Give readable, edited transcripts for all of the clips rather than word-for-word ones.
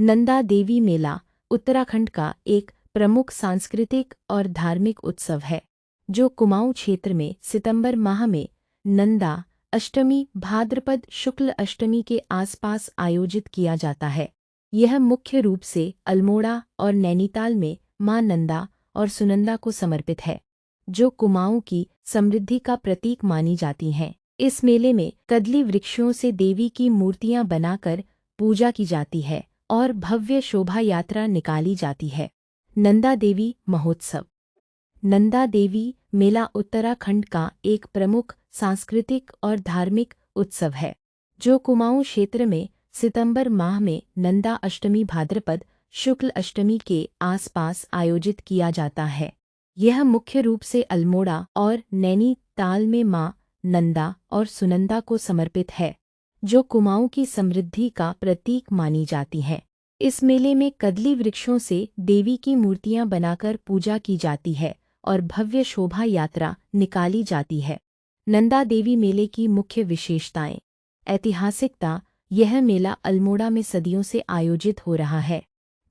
नंदा देवी मेला उत्तराखंड का एक प्रमुख सांस्कृतिक और धार्मिक उत्सव है जो कुमाऊं क्षेत्र में सितंबर माह में नंदा अष्टमी भाद्रपद शुक्ल अष्टमी के आसपास आयोजित किया जाता है। यह मुख्य रूप से अल्मोड़ा और नैनीताल में मां नंदा और सुनंदा को समर्पित है, जो कुमाऊं की समृद्धि का प्रतीक मानी जाती हैं। इस मेले में कदली वृक्षों से देवी की मूर्तियां बनाकर पूजा की जाती है और भव्य शोभा यात्रा निकाली जाती है। नंदा देवी महोत्सव। नंदा देवी मेला उत्तराखंड का एक प्रमुख सांस्कृतिक और धार्मिक उत्सव है जो कुमाऊं क्षेत्र में सितंबर माह में नंदा अष्टमी भाद्रपद शुक्ल अष्टमी के आसपास आयोजित किया जाता है। यह मुख्य रूप से अल्मोड़ा और नैनीताल में मां नंदा और सुनंदा को समर्पित है, जो कुमाऊं की समृद्धि का प्रतीक मानी जाती है। इस मेले में कदली वृक्षों से देवी की मूर्तियां बनाकर पूजा की जाती है और भव्य शोभा यात्रा निकाली जाती है। नंदा देवी मेले की मुख्य विशेषताएं। ऐतिहासिकता। यह मेला अल्मोड़ा में सदियों से आयोजित हो रहा है,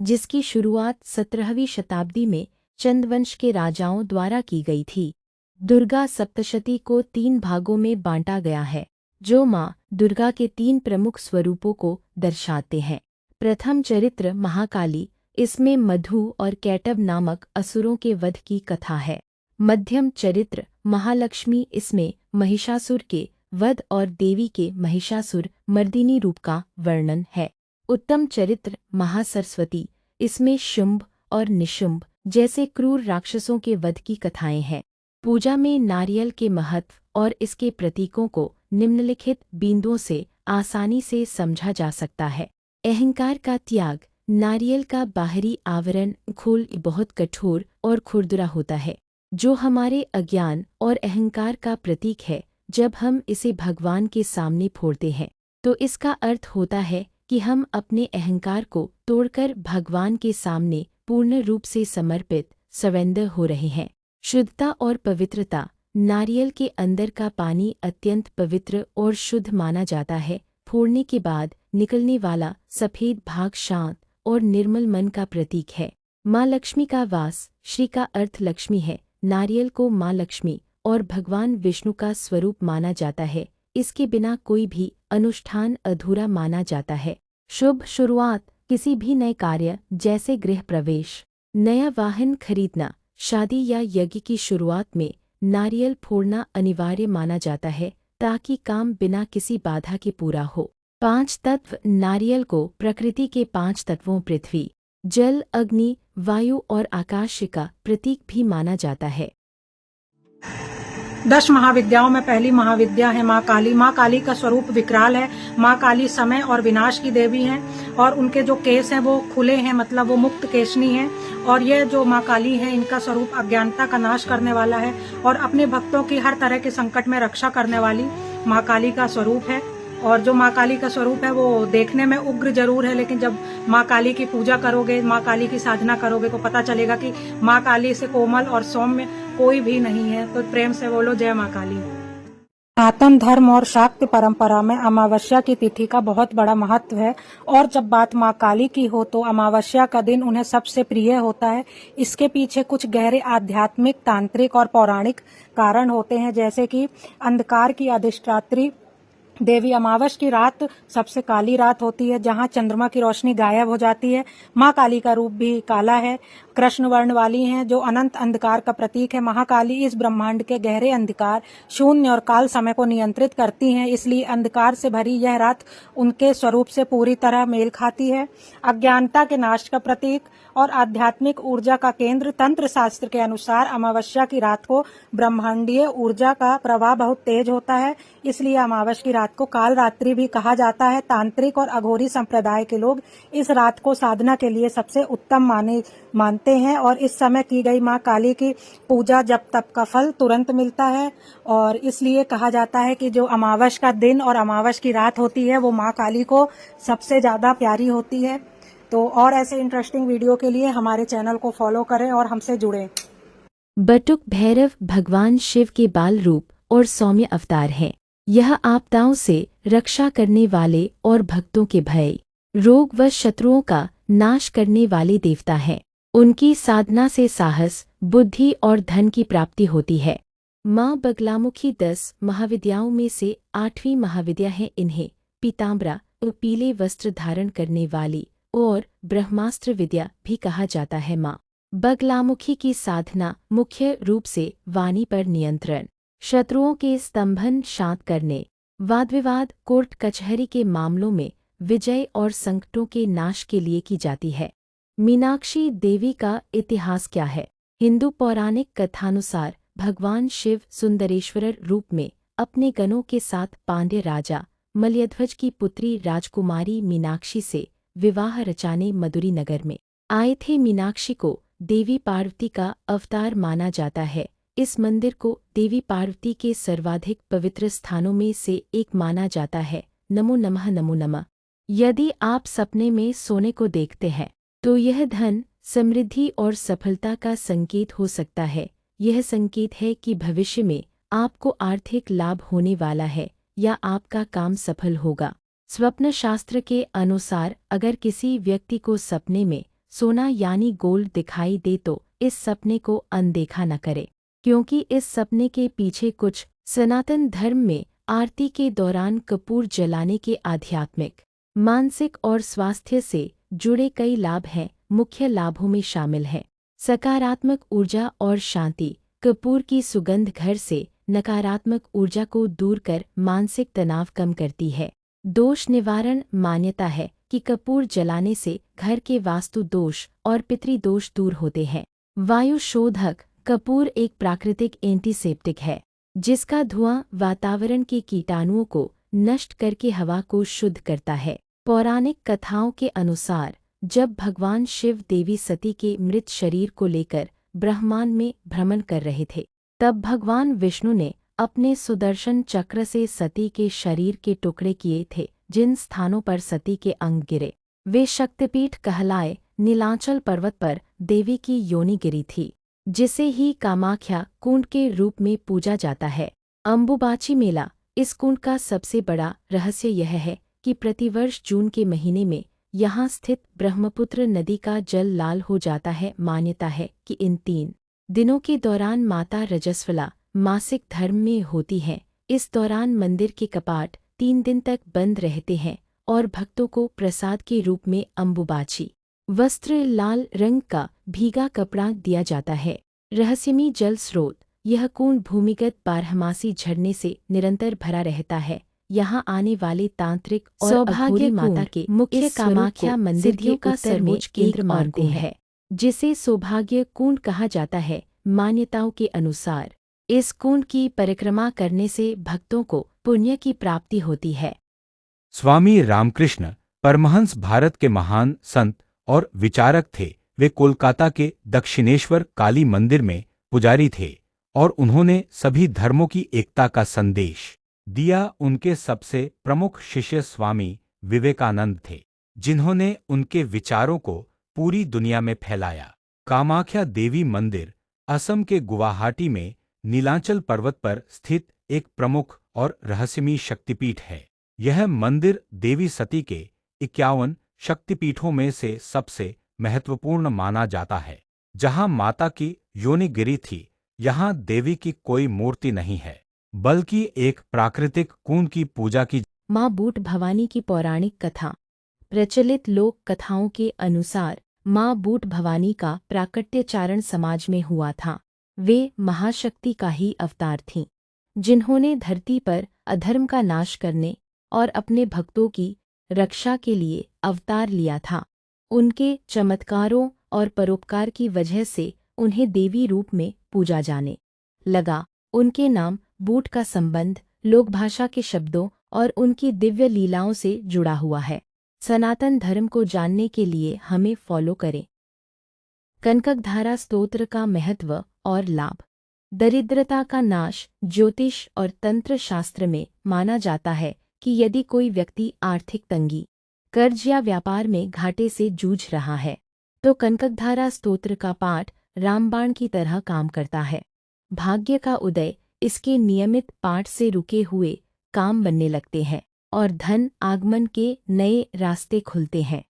जिसकी शुरुआत 17वीं शताब्दी में चंदवंश के राजाओं द्वारा की गई थी। दुर्गा सप्तशती को 3 भागों में बांटा गया है, जो मां दुर्गा के 3 प्रमुख स्वरूपों को दर्शाते हैं। प्रथम चरित्र महाकाली, इसमें मधु और कैटब नामक असुरों के वध की कथा है। मध्यम चरित्र महालक्ष्मी, इसमें महिषासुर के वध और देवी के महिषासुर मर्दिनी रूप का वर्णन है। उत्तम चरित्र महासरस्वती, इसमें शुंभ और निशुंभ जैसे क्रूर राक्षसों के वध की कथाएं हैं। पूजा में नारियल के महत्व और इसके प्रतीकों को निम्नलिखित बिंदुओं से आसानी से समझा जा सकता है। अहंकार का त्याग। नारियल का बाहरी आवरण खोल बहुत कठोर और खुरदुरा होता है, जो हमारे अज्ञान और अहंकार का प्रतीक है। जब हम इसे भगवान के सामने फोड़ते हैं तो इसका अर्थ होता है कि हम अपने अहंकार को तोड़कर भगवान के सामने पूर्ण रूप से समर्पित सरेंडर हो रहे हैं। शुद्धता और पवित्रता। नारियल के अंदर का पानी अत्यंत पवित्र और शुद्ध माना जाता है। फोड़ने के बाद निकलने वाला सफेद भाग शांत और निर्मल मन का प्रतीक है। माँ लक्ष्मी का वास। श्री का अर्थ लक्ष्मी है। नारियल को माँ लक्ष्मी और भगवान विष्णु का स्वरूप माना जाता है। इसके बिना कोई भी अनुष्ठान अधूरा माना जाता है। शुभ शुरुआत। किसी भी नए कार्य जैसे गृह प्रवेश, नया वाहन खरीदना, शादी या यज्ञ की शुरुआत में नारियल फोड़ना अनिवार्य माना जाता है, ताकि काम बिना किसी बाधा के पूरा हो। 5 तत्व। नारियल को प्रकृति के 5 तत्वों पृथ्वी, जल, अग्नि, वायु और आकाश का प्रतीक भी माना जाता है। 10 महाविद्याओं में पहली महाविद्या है माँ काली। माँ काली का स्वरूप विकराल है। माँ काली समय और विनाश की देवी हैं और उनके जो केस हैं वो खुले हैं, मतलब वो मुक्त केशनी हैं। और ये जो माँ काली है, इनका स्वरूप अज्ञानता का नाश करने वाला है और अपने भक्तों की हर तरह के संकट में रक्षा करने वाली माँ काली का स्वरूप है। और जो माँ काली का स्वरूप है वो देखने में उग्र जरूर है, लेकिन जब माँ काली की पूजा करोगे, माँ काली की साधना करोगे तो पता चलेगा कि माँ काली से कोमल और सौम्य कोई भी नहीं है। तो प्रेम से बोलो जय माँ काली। सनातन धर्म और शाक्त परंपरा में अमावस्या की तिथि का बहुत बड़ा महत्व है और जब बात माँ काली की हो तो अमावस्या का दिन उन्हें सबसे प्रिय होता है। इसके पीछे कुछ गहरे आध्यात्मिक, तांत्रिक और पौराणिक कारण होते हैं, जैसे कि अंधकार की अधिष्ठात्री देवी अमावस की रात सबसे काली रात होती है, जहां चंद्रमा की रोशनी गायब हो जाती है। माँ काली का रूप भी काला है, कृष्ण वर्ण वाली हैं, जो अनंत अंधकार का प्रतीक है। महाकाली इस ब्रह्मांड के गहरे अंधकार, शून्य और काल समय को नियंत्रित करती हैं, इसलिए अंधकार से भरी यह रात उनके स्वरूप से पूरी तरह मेल खाती है। अज्ञानता के नाश का प्रतीक और आध्यात्मिक ऊर्जा का केंद्र। तंत्र शास्त्र के अनुसार अमावस्या की रात को ब्रह्मांडीय ऊर्जा का प्रवाह बहुत तेज होता है, इसलिए अमावस की रात को काल रात्रि भी कहा जाता है। तांत्रिक और अघोरी संप्रदाय के लोग इस रात को साधना के लिए सबसे उत्तम मानते हैं और इस समय की गई माँ काली की पूजा जप तप का फल तुरंत मिलता है। और इसलिए कहा जाता है कि जो अमावस का दिन और अमावस की रात होती है वो माँ काली को सबसे ज्यादा प्यारी होती है। तो और ऐसे इंटरेस्टिंग वीडियो के लिए हमारे चैनल को फॉलो करें और हमसे जुड़ें। बटुक भैरव भगवान शिव के बाल रूप और सौम्य अवतार हैं। यह आपदाओं से रक्षा करने वाले और भक्तों के भय रोग व शत्रुओं का नाश करने वाले देवता हैं। उनकी साधना से साहस, बुद्धि और धन की प्राप्ति होती है। माँ बगलामुखी 10 महाविद्याओं में से 8वीं महाविद्या है। इन्हें पीताम्बरा, पीले वस्त्र धारण करने वाली और ब्रह्मास्त्र विद्या भी कहा जाता है। माँ बगलामुखी की साधना मुख्य रूप से वाणी पर नियंत्रण, शत्रुओं के स्तंभन शांत करने, वाद विवाद, कोर्ट कचहरी के मामलों में विजय और संकटों के नाश के लिए की जाती है। मीनाक्षी देवी का इतिहास क्या है? हिंदू पौराणिक कथानुसार भगवान शिव सुंदरेश्वर रूप में अपने गणों के साथ पांड्य राजा मलयध्वज की पुत्री राजकुमारी मीनाक्षी से विवाह रचाने मदुरी नगर में आए थे। मीनाक्षी को देवी पार्वती का अवतार माना जाता है। इस मंदिर को देवी पार्वती के सर्वाधिक पवित्र स्थानों में से एक माना जाता है। नमो नमः, नमो नमः। यदि आप सपने में सोने को देखते हैं तो यह धन, समृद्धि और सफलता का संकेत हो सकता है। यह संकेत है कि भविष्य में आपको आर्थिक लाभ होने वाला है या आपका काम सफल होगा। स्वप्न शास्त्र के अनुसार अगर किसी व्यक्ति को सपने में सोना यानी गोल्ड दिखाई दे तो इस सपने को अनदेखा न करे, क्योंकि इस सपने के पीछे कुछ सनातन धर्म में आरती के दौरान कपूर जलाने के आध्यात्मिक, मानसिक और स्वास्थ्य से जुड़े कई लाभ हैं। मुख्य लाभों में शामिल हैं सकारात्मक ऊर्जा और शांति। कपूर की सुगंध घर से नकारात्मक ऊर्जा को दूर कर मानसिक तनाव कम करती है। दोष निवारण, मान्यता है कि कपूर जलाने से घर के वास्तु दोष और पितृदोष दूर होते हैं। वायु शोधक, कपूर एक प्राकृतिक एंटीसेप्टिक है जिसका धुआं वातावरण के कीटाणुओं को नष्ट करके हवा को शुद्ध करता है। पौराणिक कथाओं के अनुसार जब भगवान शिव देवी सती के मृत शरीर को लेकर ब्रह्मांड में भ्रमण कर रहे थे, तब भगवान विष्णु ने अपने सुदर्शन चक्र से सती के शरीर के टुकड़े किए थे। जिन स्थानों पर सती के अंग गिरे वे शक्तिपीठ कहलाए। नीलांचल पर्वत पर देवी की योनि गिरी थी, जिसे ही कामाख्या कुंड के रूप में पूजा जाता है। अम्बुबाची मेला, इस कुंड का सबसे बड़ा रहस्य यह है कि प्रतिवर्ष जून के महीने में यहाँ स्थित ब्रह्मपुत्र नदी का जल लाल हो जाता है। मान्यता है कि इन 3 दिनों के दौरान माता रजस्वला मासिक धर्म में होती हैं। इस दौरान मंदिर के कपाट 3 दिन तक बंद रहते हैं और भक्तों को प्रसाद के रूप में अम्बुबाची वस्त्र, लाल रंग का भीगा कपड़ा दिया जाता है। रहस्यमयी जल स्रोत, यह कुंड भूमिगत बारहमासी झरने से निरंतर भरा रहता है। यहाँ आने वाले तांत्रिक और सौभाग्य माता के मुख्य कामाख्या मंदिर का सर्वोच्च केंद्र मानते हैं, जिसे सौभाग्य कुंड कहा जाता है। मान्यताओं के अनुसार इस कुंड की परिक्रमा करने से भक्तों को पुण्य की प्राप्ति होती है। स्वामी रामकृष्ण परमहंस भारत के महान संत और विचारक थे। वे कोलकाता के दक्षिणेश्वर काली मंदिर में पुजारी थे और उन्होंने सभी धर्मों की एकता का संदेश दिया। उनके सबसे प्रमुख शिष्य स्वामी विवेकानंद थे, जिन्होंने उनके विचारों को पूरी दुनिया में फैलाया। कामाख्या देवी मंदिर असम के गुवाहाटी में नीलांचल पर्वत पर स्थित एक प्रमुख और रहस्यमयी शक्तिपीठ है। यह मंदिर देवी सती के 51 शक्तिपीठों में से सबसे महत्वपूर्ण माना जाता है। जहां माता की योनि गिरी थी, यहां देवी की कोई मूर्ति नहीं है, बल्कि एक प्राकृतिक कुंड की पूजा की। माँ बूट भवानी की पौराणिक कथा। प्रचलित लोक कथाओं के अनुसार माँ बूट भवानी का प्राकट्य चारण समाज में हुआ था। वे महाशक्ति का ही अवतार थीं, जिन्होंने धरती पर अधर्म का नाश करने और अपने भक्तों की रक्षा के लिए अवतार लिया था। उनके चमत्कारों और परोपकार की वजह से उन्हें देवी रूप में पूजा जाने लगा। उनके नाम बूट का संबंध लोक भाषा के शब्दों और उनकी दिव्य लीलाओं से जुड़ा हुआ है। सनातन धर्म को जानने के लिए हमें फॉलो करें। कनकधारा स्तोत्र का महत्व और लाभ। दरिद्रता का नाश। ज्योतिष और तंत्र शास्त्र में माना जाता है कि यदि कोई व्यक्ति आर्थिक तंगी, कर्ज या व्यापार में घाटे से जूझ रहा है तो कनकधारा स्तोत्र का पाठ रामबाण की तरह काम करता है। भाग्य का उदय। इसके नियमित पाठ से रुके हुए काम बनने लगते हैं। और धन आगमन के नए रास्ते खुलते हैं।